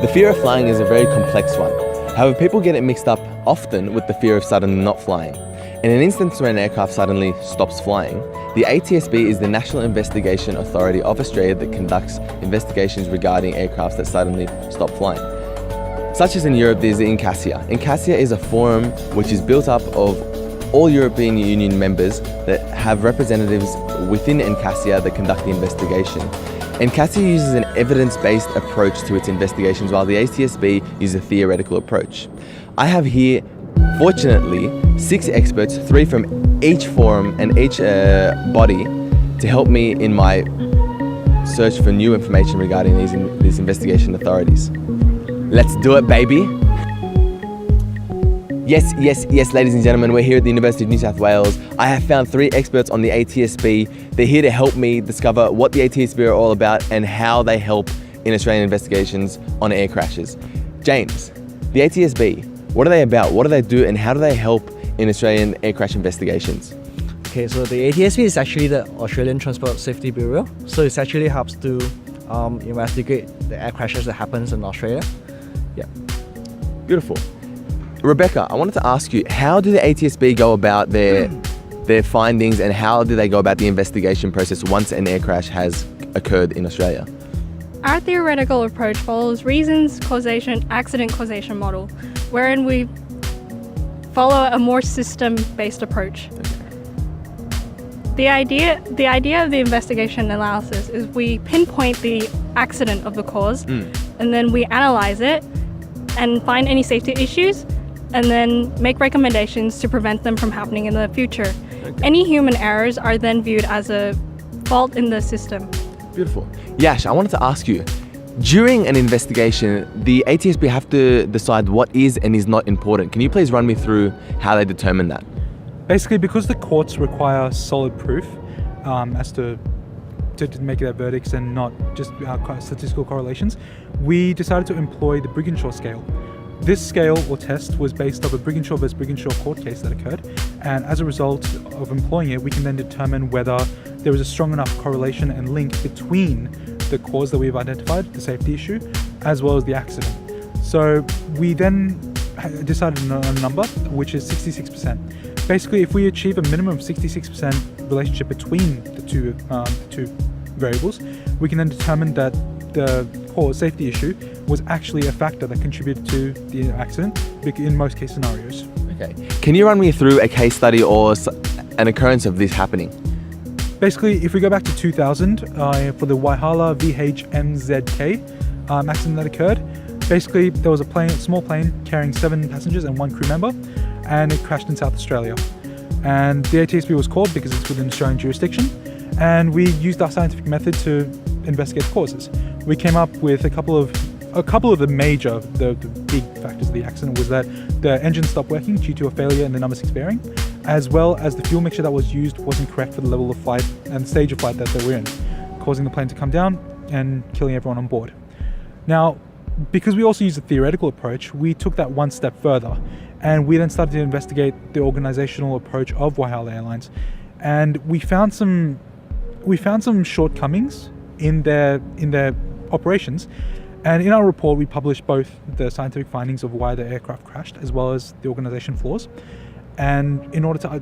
The fear of flying is a very complex one. However, people get it mixed up often with the fear of suddenly not flying. In an instance where an aircraft suddenly stops flying, the ATSB is the National Investigation Authority of Australia that conducts investigations regarding aircrafts that suddenly stop flying. Such as in Europe, there's the NCASIA. NCASIA is a forum which is built up of all European Union members that have representatives within NCASIA that conduct the investigation. NCASIA uses an evidence-based approach to its investigations, while the ATSB uses a theoretical approach. I have here, fortunately, 6 experts, 3 from each forum and each body, to help me in my search for new information regarding these investigation authorities. Let's do it, baby! Yes, ladies and gentlemen, we're here at the University of New South Wales. I have found 3 experts on the ATSB. They're here to help me discover what the ATSB are all about and how they help in Australian investigations on air crashes. James, the ATSB, what are they about? What do they do and how do they help in Australian air crash investigations? Okay, so the ATSB is actually the Australian Transport Safety Bureau. So it actually helps to investigate the air crashes that happens in Australia. Yeah. Beautiful. Rebecca, I wanted to ask you, how do the ATSB go about their findings and how do they go about the investigation process once an air crash has occurred in Australia? Our theoretical approach follows reasons, causation, accident causation model, wherein we follow a more system-based approach. The idea of the investigation analysis is we pinpoint the accident of the cause, and then we analyze it and find any safety issues, and then make recommendations to prevent them from happening in the future. Okay. Any human errors are then viewed as a fault in the system. Beautiful. Yash, I wanted to ask you, during an investigation, the ATSB have to decide what is and is not important. Can you please run me through how they determine that? Basically, because the courts require solid proof as to make their verdicts and not just statistical correlations, we decided to employ the Brigginshaw scale. This scale or test was based off a Brigginshaw versus Brigginshaw court case that occurred, and as a result of employing it, we can then determine whether there is a strong enough correlation and link between the cause that we've identified, the safety issue, as well as the accident. So we then decided on a number, which is 66%. Basically, if we achieve a minimum of 66% relationship between the two variables, we can then determine that the cause safety issue was actually a factor that contributed to the accident in most case scenarios. Okay. Can you run me through a case study or an occurrence of this happening? Basically, if we go back to 2000, for the Waihala VHMZK accident that occurred, basically there was a small plane carrying 7 passengers and 1 crew member, and it crashed in South Australia. And the ATSB was called because it's within Australian jurisdiction, and we used our scientific method to investigate the causes. We came up with a couple of the big factors of the accident was that the engine stopped working due to a failure in the number 6 bearing, as well as the fuel mixture that was used wasn't correct for the level of flight and stage of flight that they were in, causing the plane to come down and killing everyone on board. Now, because we also used a theoretical approach, we took that one step further, and we then started to investigate the organizational approach of Waihala Airlines, and we found some shortcomings in their operations. And in our report, we published both the scientific findings of why the aircraft crashed, as well as the organization flaws. And in order to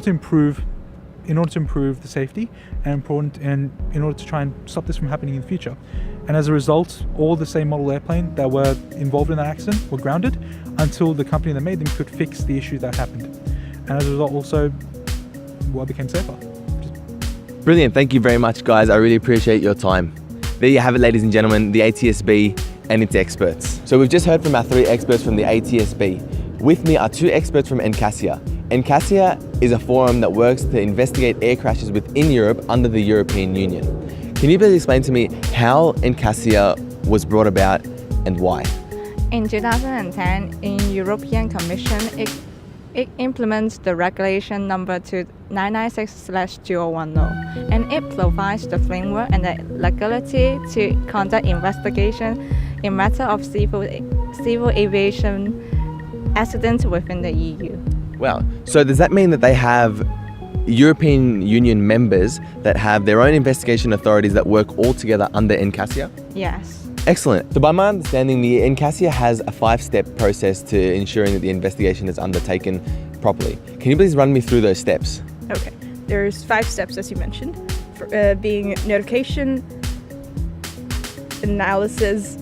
improve the safety and in order to try and stop this from happening in the future. And as a result, all the same model airplane that were involved in that accident were grounded until the company that made them could fix the issue that happened. And as a result, also, became safer. Brilliant. Thank you very much, guys. I really appreciate your time. There you have it, ladies and gentlemen, the ATSB and its experts. So we've just heard from our 3 experts from the ATSB. With me are 2 experts from NCASIA. NCASIA is a forum that works to investigate air crashes within Europe under the European Union. Can you please explain to me how NCASIA was brought about and why? In 2010, in European Commission, it implements the regulation number 996/2010, and it provides the framework and the legality to conduct investigation in matter of civil aviation accidents within the EU. Wow. So does that mean that they have European Union members that have their own investigation authorities that work all together under NCASIA? Yes. Excellent. So by my understanding, the NCASIA has a 5-step process to ensuring that the investigation is undertaken properly. Can you please run me through those steps? Okay, there's 5 steps as you mentioned, being notification, analysis,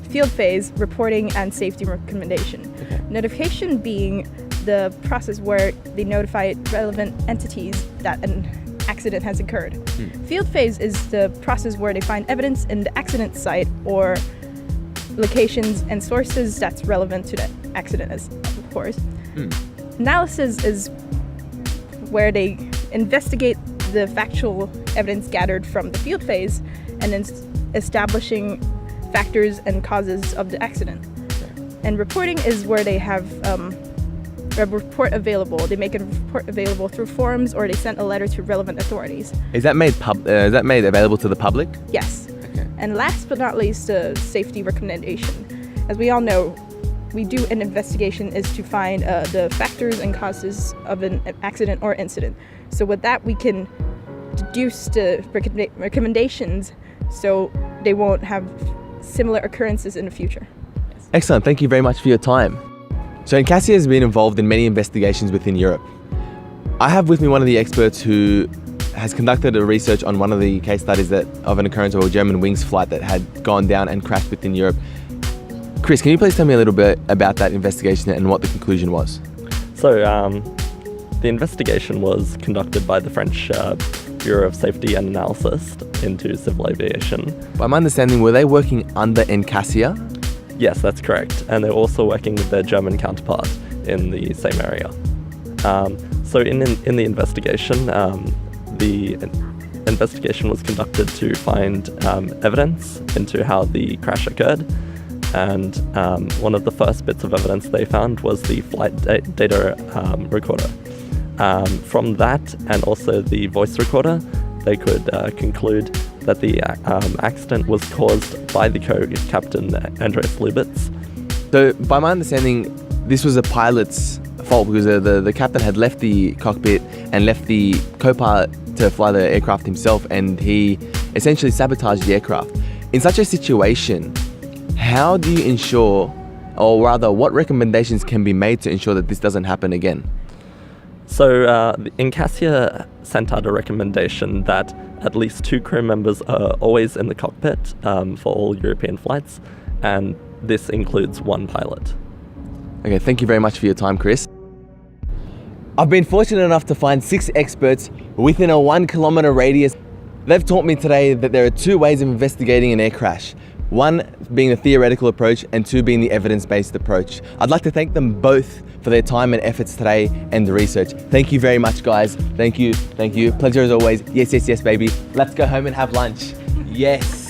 field phase, reporting, and safety recommendation. Okay. Notification being the process where they notify relevant entities that an accident has occurred. Field phase is the process where they find evidence in the accident site or locations and sources that's relevant to the accident, of course. Analysis is where they investigate the factual evidence gathered from the field phase and then establishing factors and causes of the accident. And reporting is where they have a report available. They make a report available through forums or they send a letter to relevant authorities. Is that made available to the public? Yes. Okay. And last but not least, the safety recommendation. As we all know, we do an investigation is to find the factors and causes of an accident or incident. So with that, we can deduce the recommendations so they won't have similar occurrences in the future. Excellent. Thank you very much for your time. So NCASIA has been involved in many investigations within Europe. I have with me one of the experts who has conducted a research on one of the case studies of an occurrence of a Germanwings flight that had gone down and crashed within Europe. Chris, can you please tell me a little bit about that investigation and what the conclusion was? So the investigation was conducted by the French Bureau of Safety and Analysis into civil aviation. By my understanding, were they working under NCASIA? Yes, that's correct. And they're also working with their German counterpart in the same area. So in the investigation, the investigation was conducted to find evidence into how the crash occurred. And one of the first bits of evidence they found was the flight data recorder. From that and also the voice recorder, they could conclude that the accident was caused by the co-captain Andreas Lubitz. So by my understanding, this was a pilot's fault because the captain had left the cockpit and left the co-pilot to fly the aircraft himself, and he essentially sabotaged the aircraft. In such a situation, how do you ensure, or rather, what recommendations can be made to ensure that this doesn't happen again? So NCASIA sent out a recommendation that at least 2 crew members are always in the cockpit for all European flights, and this includes 1 pilot. Okay, thank you very much for your time, Chris. I've been fortunate enough to find 6 experts within a 1-kilometer radius. They've taught me today that there are 2 ways of investigating an air crash. 1 being the theoretical approach and 2 being the evidence-based approach. I'd like to thank them both for their time and efforts today and the research. Thank you very much, guys. Thank you. Pleasure as always. Yes, baby. Let's go home and have lunch. Yes.